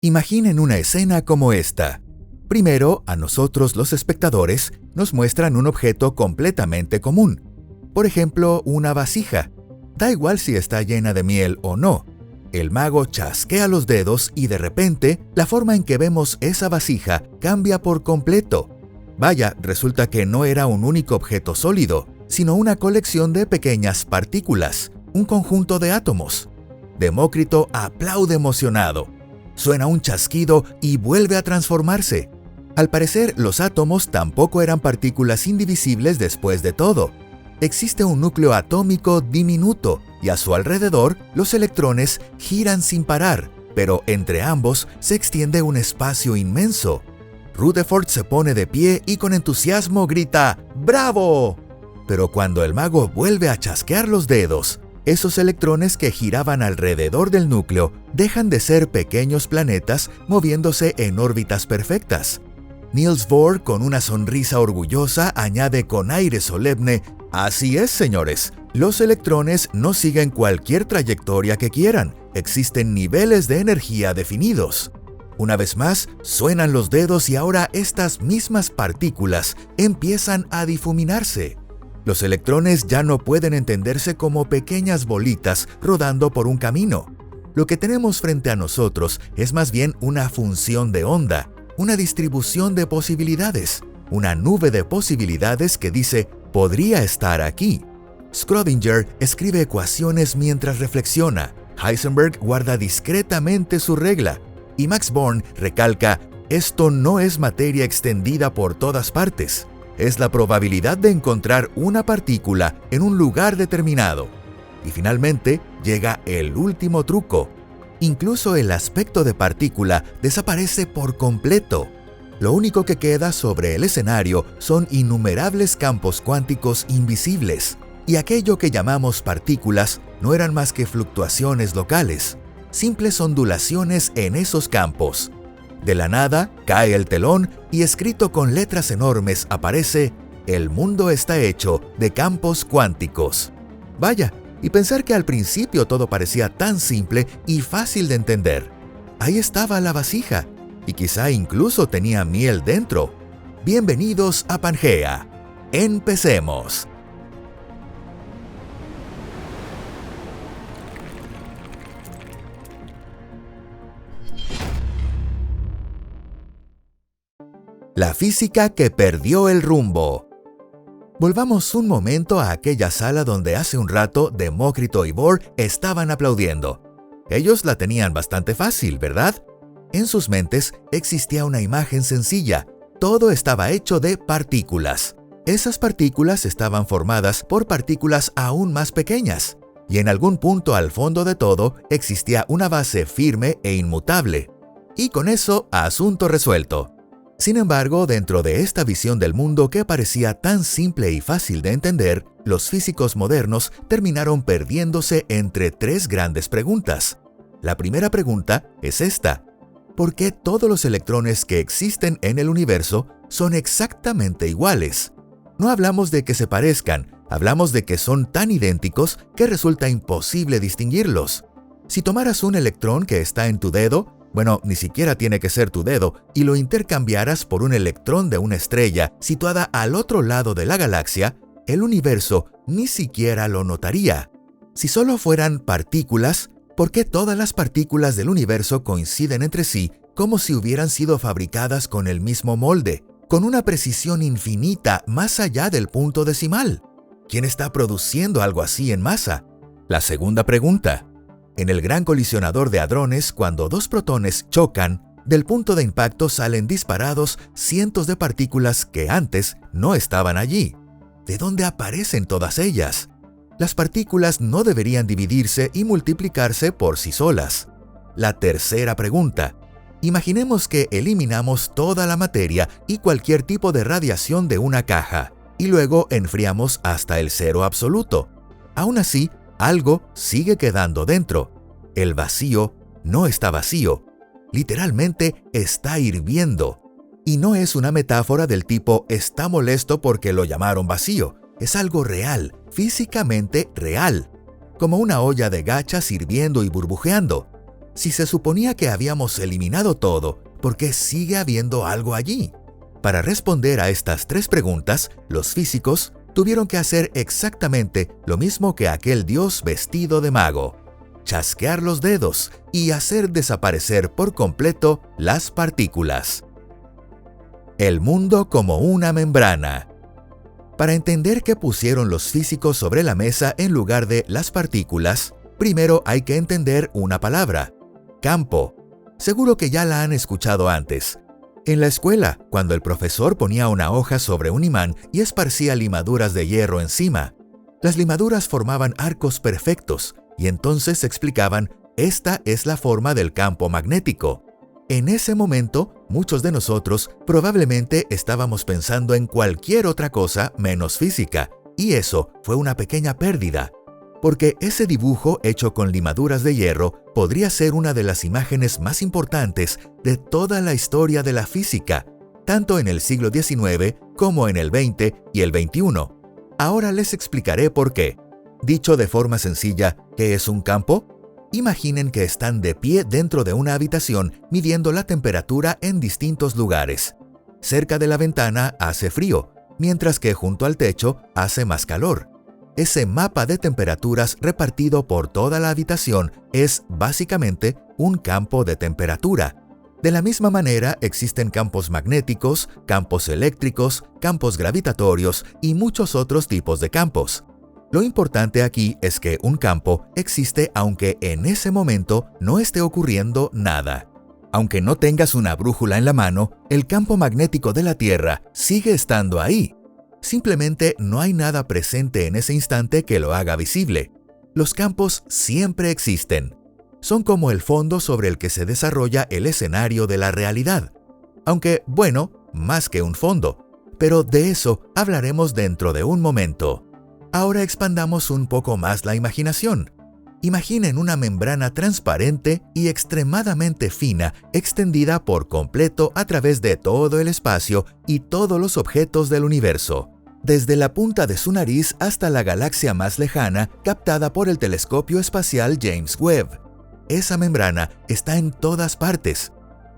Imaginen una escena como esta. Primero, a nosotros los espectadores nos muestran un objeto completamente común. Por ejemplo, una vasija. Da igual si está llena de miel o no. El mago chasquea los dedos y de repente, la forma en que vemos esa vasija cambia por completo. Vaya, resulta que no era un único objeto sólido, sino una colección de pequeñas partículas, un conjunto de átomos. Demócrito aplaude emocionado. Suena un chasquido y vuelve a transformarse. Al parecer, los átomos tampoco eran partículas indivisibles después de todo. Existe un núcleo atómico diminuto y a su alrededor los electrones giran sin parar, pero entre ambos se extiende un espacio inmenso. Rutherford se pone de pie y con entusiasmo grita ¡Bravo! Pero cuando el mago vuelve a chasquear los dedos, esos electrones que giraban alrededor del núcleo dejan de ser pequeños planetas moviéndose en órbitas perfectas. Niels Bohr, con una sonrisa orgullosa, añade con aire solemne: así es, señores, los electrones no siguen cualquier trayectoria que quieran, existen niveles de energía definidos. Una vez más, suenan los dedos y ahora estas mismas partículas empiezan a difuminarse. Los electrones ya no pueden entenderse como pequeñas bolitas rodando por un camino. Lo que tenemos frente a nosotros es más bien una función de onda, una distribución de posibilidades, una nube de posibilidades que dice «podría estar aquí». Schrödinger escribe ecuaciones mientras reflexiona, Heisenberg guarda discretamente su regla, y Max Born recalca «esto no es materia extendida por todas partes». Es la probabilidad de encontrar una partícula en un lugar determinado. Y finalmente llega el último truco. Incluso el aspecto de partícula desaparece por completo. Lo único que queda sobre el escenario son innumerables campos cuánticos invisibles. Y aquello que llamamos partículas no eran más que fluctuaciones locales, simples ondulaciones en esos campos. De la nada, cae el telón y escrito con letras enormes aparece «El mundo está hecho de campos cuánticos». Vaya, y pensar que al principio todo parecía tan simple y fácil de entender. Ahí estaba la vasija, y quizá incluso tenía miel dentro. Bienvenidos a Pangea. ¡Empecemos! La física que perdió el rumbo. Volvamos un momento a aquella sala donde hace un rato Demócrito y Bohr estaban aplaudiendo. Ellos la tenían bastante fácil, ¿verdad? En sus mentes existía una imagen sencilla. Todo estaba hecho de partículas. Esas partículas estaban formadas por partículas aún más pequeñas. Y en algún punto al fondo de todo existía una base firme e inmutable. Y con eso, asunto resuelto. Sin embargo, dentro de esta visión del mundo que parecía tan simple y fácil de entender, los físicos modernos terminaron perdiéndose entre tres grandes preguntas. La primera pregunta es esta: ¿por qué todos los electrones que existen en el universo son exactamente iguales? No hablamos de que se parezcan, hablamos de que son tan idénticos que resulta imposible distinguirlos. Si tomaras un electrón que está en tu dedo, bueno, ni siquiera tiene que ser tu dedo, y lo intercambiaras por un electrón de una estrella situada al otro lado de la galaxia, el universo ni siquiera lo notaría. Si solo fueran partículas, ¿por qué todas las partículas del universo coinciden entre sí como si hubieran sido fabricadas con el mismo molde, con una precisión infinita más allá del punto decimal? ¿Quién está produciendo algo así en masa? La segunda pregunta. En el gran colisionador de hadrones, cuando dos protones chocan, del punto de impacto salen disparados cientos de partículas que antes no estaban allí. ¿De dónde aparecen todas ellas? Las partículas no deberían dividirse y multiplicarse por sí solas. La tercera pregunta. Imaginemos que eliminamos toda la materia y cualquier tipo de radiación de una caja, y luego enfriamos hasta el cero absoluto. Aún así, algo sigue quedando dentro. El vacío no está vacío. Literalmente está hirviendo. Y no es una metáfora del tipo «está molesto porque lo llamaron vacío». Es algo real, físicamente real. Como una olla de gachas hirviendo y burbujeando. Si se suponía que habíamos eliminado todo, ¿por qué sigue habiendo algo allí? Para responder a estas tres preguntas, los físicos tuvieron que hacer exactamente lo mismo que aquel dios vestido de mago: chasquear los dedos y hacer desaparecer por completo las partículas. El mundo como una membrana. Para entender qué pusieron los físicos sobre la mesa en lugar de las partículas, primero hay que entender una palabra: campo. Seguro que ya la han escuchado antes. En la escuela, cuando el profesor ponía una hoja sobre un imán y esparcía limaduras de hierro encima, las limaduras formaban arcos perfectos y entonces explicaban: esta es la forma del campo magnético. En ese momento, muchos de nosotros probablemente estábamos pensando en cualquier otra cosa menos física, y eso fue una pequeña pérdida, porque ese dibujo hecho con limaduras de hierro podría ser una de las imágenes más importantes de toda la historia de la física, tanto en el siglo XIX como en el XX y el XXI. Ahora les explicaré por qué. Dicho de forma sencilla, ¿qué es un campo? Imaginen que están de pie dentro de una habitación midiendo la temperatura en distintos lugares. Cerca de la ventana hace frío, mientras que junto al techo hace más calor. Ese mapa de temperaturas repartido por toda la habitación es básicamente un campo de temperatura. De la misma manera, existen campos magnéticos, campos eléctricos, campos gravitatorios y muchos otros tipos de campos. Lo importante aquí es que un campo existe aunque en ese momento no esté ocurriendo nada. Aunque no tengas una brújula en la mano, el campo magnético de la Tierra sigue estando ahí. Simplemente no hay nada presente en ese instante que lo haga visible. Los campos siempre existen. Son como el fondo sobre el que se desarrolla el escenario de la realidad. Aunque, bueno, más que un fondo. Pero de eso hablaremos dentro de un momento. Ahora expandamos un poco más la imaginación. Imaginen una membrana transparente y extremadamente fina extendida por completo a través de todo el espacio y todos los objetos del universo, desde la punta de su nariz hasta la galaxia más lejana captada por el telescopio espacial James Webb. Esa membrana está en todas partes,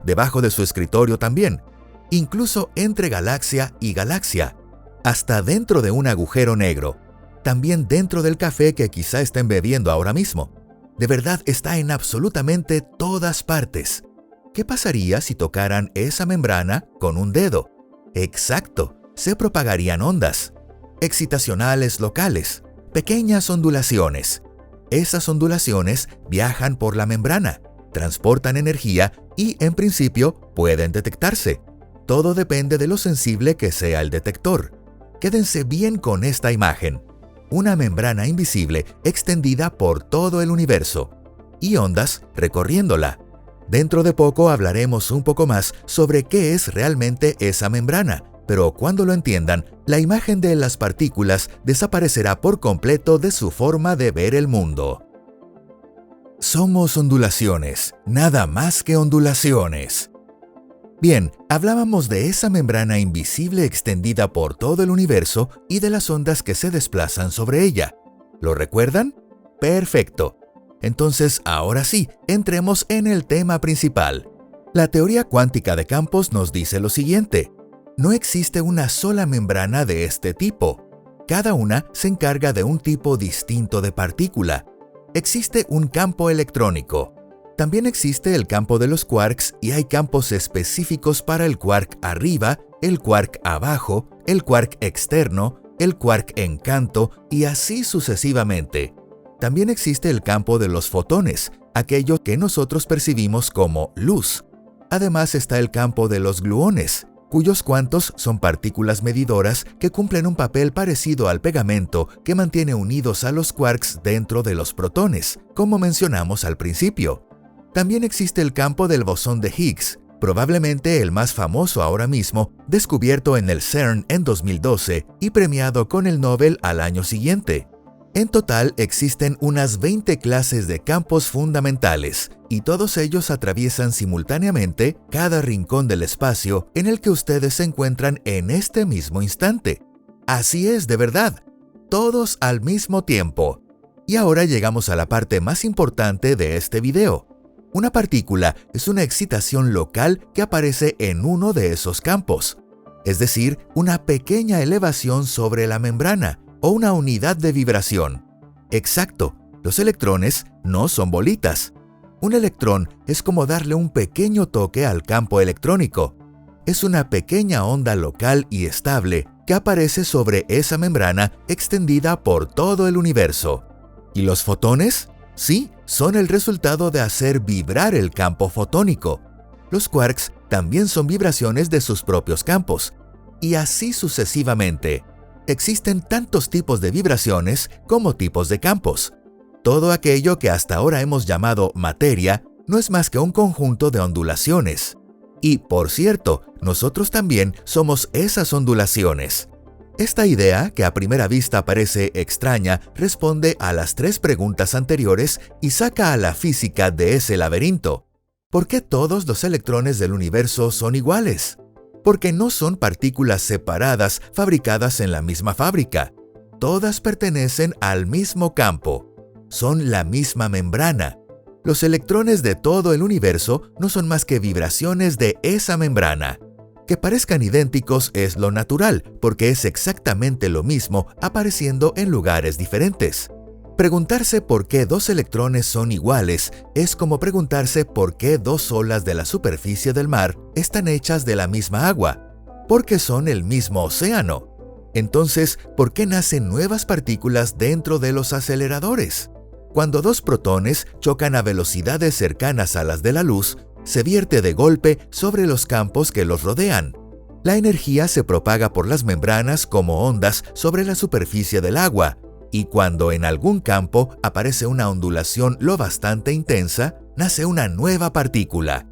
debajo de su escritorio también, incluso entre galaxia y galaxia, hasta dentro de un agujero negro. También dentro del café que quizá estén bebiendo ahora mismo. De verdad está en absolutamente todas partes. ¿Qué pasaría si tocaran esa membrana con un dedo? Exacto, se propagarían ondas excitacionales locales, pequeñas ondulaciones. Esas ondulaciones viajan por la membrana, transportan energía y, en principio, pueden detectarse. Todo depende de lo sensible que sea el detector. Quédense bien con esta imagen. Una membrana invisible extendida por todo el universo y ondas recorriéndola. Dentro de poco hablaremos un poco más sobre qué es realmente esa membrana, pero cuando lo entiendan, la imagen de las partículas desaparecerá por completo de su forma de ver el mundo. Somos ondulaciones, nada más que ondulaciones. Bien, hablábamos de esa membrana invisible extendida por todo el universo y de las ondas que se desplazan sobre ella. ¿Lo recuerdan? Perfecto. Entonces, ahora sí, entremos en el tema principal. La teoría cuántica de campos nos dice lo siguiente: no existe una sola membrana de este tipo. Cada una se encarga de un tipo distinto de partícula. Existe un campo electrónico. También existe el campo de los quarks y hay campos específicos para el quark arriba, el quark abajo, el quark externo, el quark en canto y así sucesivamente. También existe el campo de los fotones, aquello que nosotros percibimos como luz. Además está el campo de los gluones, cuyos cuantos son partículas medidoras que cumplen un papel parecido al pegamento que mantiene unidos a los quarks dentro de los protones, como mencionamos al principio. También existe el campo del bosón de Higgs, probablemente el más famoso ahora mismo, descubierto en el CERN en 2012 y premiado con el Nobel al año siguiente. En total existen unas 20 clases de campos fundamentales, y todos ellos atraviesan simultáneamente cada rincón del espacio en el que ustedes se encuentran en este mismo instante. Así es, de verdad, todos al mismo tiempo. Y ahora llegamos a la parte más importante de este video. Una partícula es una excitación local que aparece en uno de esos campos, es decir, una pequeña elevación sobre la membrana o una unidad de vibración. Exacto, los electrones no son bolitas. Un electrón es como darle un pequeño toque al campo electrónico. Es una pequeña onda local y estable que aparece sobre esa membrana extendida por todo el universo. ¿Y los fotones? Sí, son el resultado de hacer vibrar el campo fotónico. Los quarks también son vibraciones de sus propios campos. Y así sucesivamente. Existen tantos tipos de vibraciones como tipos de campos. Todo aquello que hasta ahora hemos llamado materia no es más que un conjunto de ondulaciones. Y, por cierto, nosotros también somos esas ondulaciones. Esta idea, que a primera vista parece extraña, responde a las 3 preguntas anteriores y saca a la física de ese laberinto. ¿Por qué todos los electrones del universo son iguales? Porque no son partículas separadas fabricadas en la misma fábrica. Todas pertenecen al mismo campo. Son la misma membrana. Los electrones de todo el universo no son más que vibraciones de esa membrana. Que parezcan idénticos es lo natural, porque es exactamente lo mismo apareciendo en lugares diferentes. Preguntarse por qué 2 electrones son iguales es como preguntarse por qué 2 olas de la superficie del mar están hechas de la misma agua, porque son el mismo océano. Entonces, ¿por qué nacen nuevas partículas dentro de los aceleradores? Cuando 2 protones chocan a velocidades cercanas a las de la luz, se vierte de golpe sobre los campos que los rodean. La energía se propaga por las membranas como ondas sobre la superficie del agua, y cuando en algún campo aparece una ondulación lo bastante intensa, nace una nueva partícula.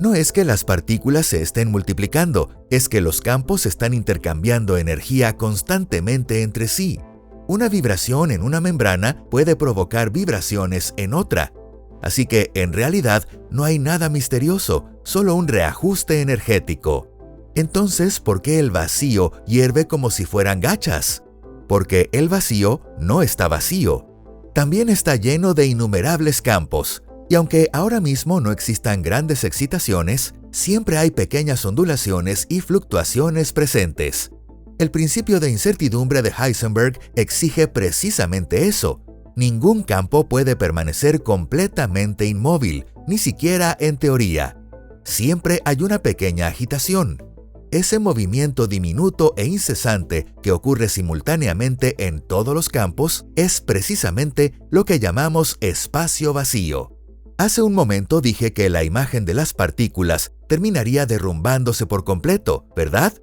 No es que las partículas se estén multiplicando, es que los campos están intercambiando energía constantemente entre sí. Una vibración en una membrana puede provocar vibraciones en otra. Así que, en realidad, no hay nada misterioso, solo un reajuste energético. Entonces, ¿por qué el vacío hierve como si fueran gachas? Porque el vacío no está vacío. También está lleno de innumerables campos. Y aunque ahora mismo no existan grandes excitaciones, siempre hay pequeñas ondulaciones y fluctuaciones presentes. El principio de incertidumbre de Heisenberg exige precisamente eso. Ningún campo puede permanecer completamente inmóvil, ni siquiera en teoría. Siempre hay una pequeña agitación. Ese movimiento diminuto e incesante que ocurre simultáneamente en todos los campos es precisamente lo que llamamos espacio vacío. Hace un momento dije que la imagen de las partículas terminaría derrumbándose por completo, ¿verdad?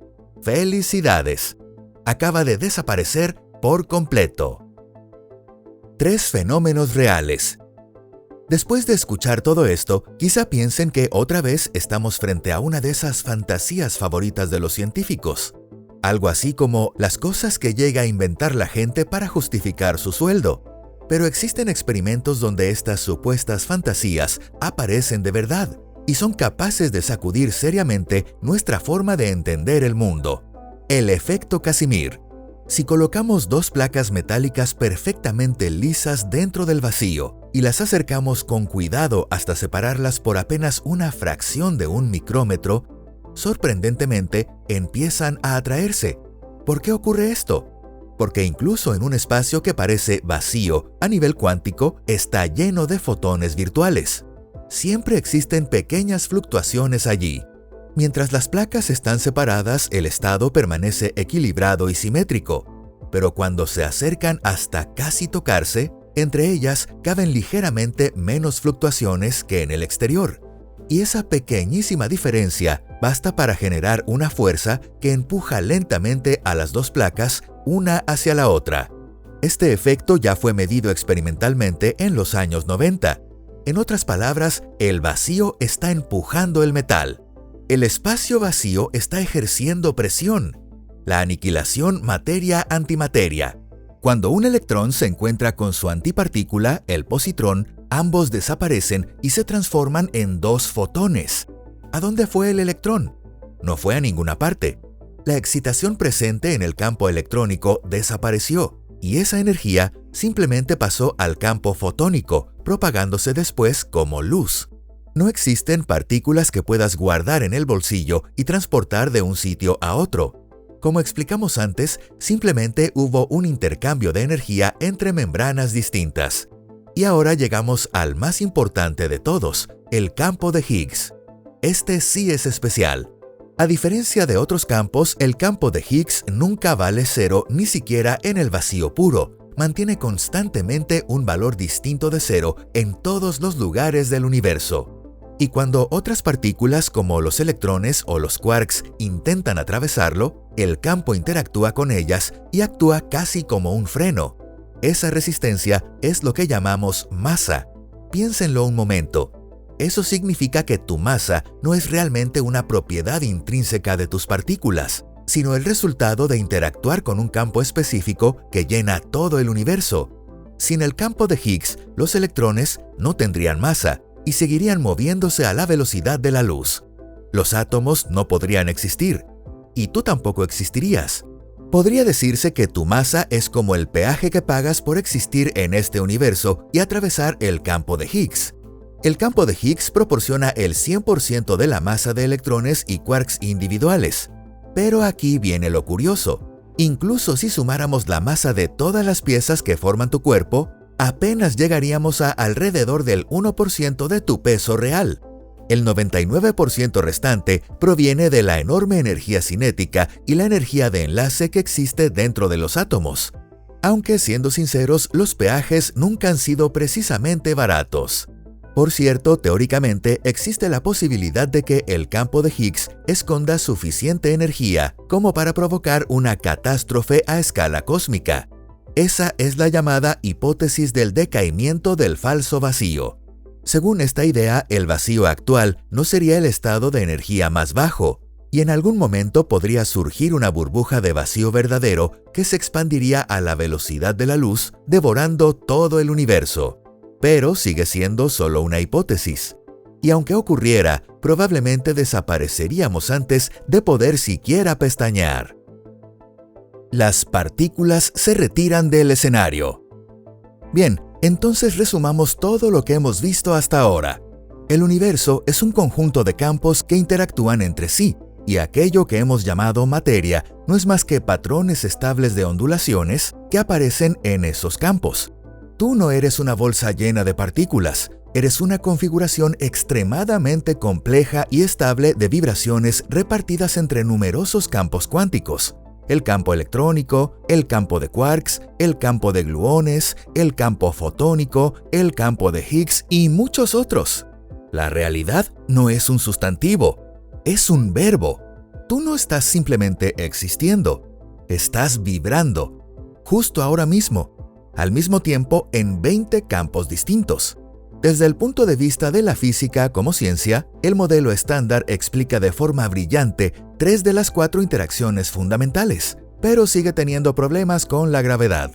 ¡Felicidades! Acaba de desaparecer por completo. 3 fenómenos reales. Después de escuchar todo esto, quizá piensen que otra vez estamos frente a una de esas fantasías favoritas de los científicos. Algo así como las cosas que llega a inventar la gente para justificar su sueldo. Pero existen experimentos donde estas supuestas fantasías aparecen de verdad y son capaces de sacudir seriamente nuestra forma de entender el mundo. El efecto Casimir. Si colocamos 2 placas metálicas perfectamente lisas dentro del vacío y las acercamos con cuidado hasta separarlas por apenas una fracción de un micrómetro, sorprendentemente empiezan a atraerse. ¿Por qué ocurre esto? Porque incluso en un espacio que parece vacío a nivel cuántico está lleno de fotones virtuales. Siempre existen pequeñas fluctuaciones allí. Mientras las placas están separadas, el estado permanece equilibrado y simétrico, pero cuando se acercan hasta casi tocarse, entre ellas caben ligeramente menos fluctuaciones que en el exterior. Y esa pequeñísima diferencia basta para generar una fuerza que empuja lentamente a las 2 placas una hacia la otra. Este efecto ya fue medido experimentalmente en los años 90. En otras palabras, el vacío está empujando el metal. El espacio vacío está ejerciendo presión. La aniquilación materia-antimateria. Cuando un electrón se encuentra con su antipartícula, el positrón, ambos desaparecen y se transforman en 2 fotones. ¿A dónde fue el electrón? No fue a ninguna parte. La excitación presente en el campo electrónico desapareció y esa energía simplemente pasó al campo fotónico, propagándose después como luz. No existen partículas que puedas guardar en el bolsillo y transportar de un sitio a otro. Como explicamos antes, simplemente hubo un intercambio de energía entre membranas distintas. Y ahora llegamos al más importante de todos, el campo de Higgs. Este sí es especial. A diferencia de otros campos, el campo de Higgs nunca vale cero ni siquiera en el vacío puro. Mantiene constantemente un valor distinto de cero en todos los lugares del universo. Y cuando otras partículas como los electrones o los quarks intentan atravesarlo, el campo interactúa con ellas y actúa casi como un freno. Esa resistencia es lo que llamamos masa. Piénsenlo un momento. Eso significa que tu masa no es realmente una propiedad intrínseca de tus partículas, sino el resultado de interactuar con un campo específico que llena todo el universo. Sin el campo de Higgs, los electrones no tendrían masa y seguirían moviéndose a la velocidad de la luz. Los átomos no podrían existir, y tú tampoco existirías. Podría decirse que tu masa es como el peaje que pagas por existir en este universo y atravesar el campo de Higgs. El campo de Higgs proporciona el 100% de la masa de electrones y quarks individuales. Pero aquí viene lo curioso. Incluso si sumáramos la masa de todas las piezas que forman tu cuerpo, apenas llegaríamos a alrededor del 1% de tu peso real. El 99% restante proviene de la enorme energía cinética y la energía de enlace que existe dentro de los átomos. Aunque, siendo sinceros, los peajes nunca han sido precisamente baratos. Por cierto, teóricamente existe la posibilidad de que el campo de Higgs esconda suficiente energía como para provocar una catástrofe a escala cósmica. Esa es la llamada hipótesis del decaimiento del falso vacío. Según esta idea, el vacío actual no sería el estado de energía más bajo, y en algún momento podría surgir una burbuja de vacío verdadero que se expandiría a la velocidad de la luz, devorando todo el universo. Pero sigue siendo solo una hipótesis. Y aunque ocurriera, probablemente desapareceríamos antes de poder siquiera pestañear. Las partículas se retiran del escenario. Bien, entonces resumamos todo lo que hemos visto hasta ahora. El universo es un conjunto de campos que interactúan entre sí, y aquello que hemos llamado materia no es más que patrones estables de ondulaciones que aparecen en esos campos. Tú no eres una bolsa llena de partículas, eres una configuración extremadamente compleja y estable de vibraciones repartidas entre numerosos campos cuánticos. El campo electrónico, el campo de quarks, el campo de gluones, el campo fotónico, el campo de Higgs y muchos otros. La realidad no es un sustantivo, es un verbo. Tú no estás simplemente existiendo, estás vibrando, justo ahora mismo, al mismo tiempo en 20 campos distintos. Desde el punto de vista de la física como ciencia, el modelo estándar explica de forma brillante 3 de las 4 interacciones fundamentales, pero sigue teniendo problemas con la gravedad.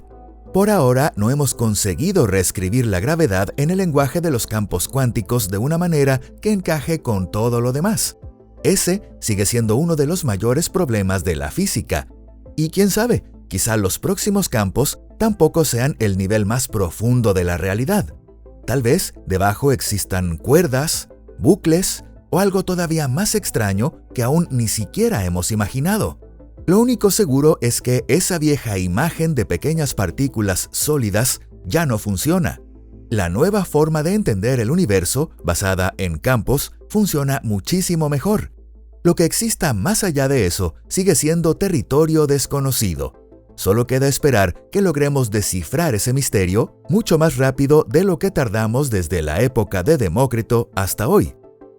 Por ahora, no hemos conseguido reescribir la gravedad en el lenguaje de los campos cuánticos de una manera que encaje con todo lo demás. Ese sigue siendo uno de los mayores problemas de la física. Y quién sabe, quizá los próximos campos tampoco sean el nivel más profundo de la realidad. Tal vez debajo existan cuerdas, bucles o algo todavía más extraño que aún ni siquiera hemos imaginado. Lo único seguro es que esa vieja imagen de pequeñas partículas sólidas ya no funciona. La nueva forma de entender el universo, basada en campos, funciona muchísimo mejor. Lo que exista más allá de eso sigue siendo territorio desconocido. Solo queda esperar que logremos descifrar ese misterio mucho más rápido de lo que tardamos desde la época de Demócrito hasta hoy.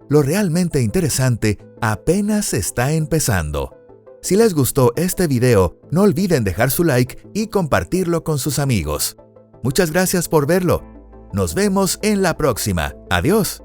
Lo realmente interesante apenas está empezando. Si les gustó este video, no olviden dejar su like y compartirlo con sus amigos. Muchas gracias por verlo. Nos vemos en la próxima. Adiós.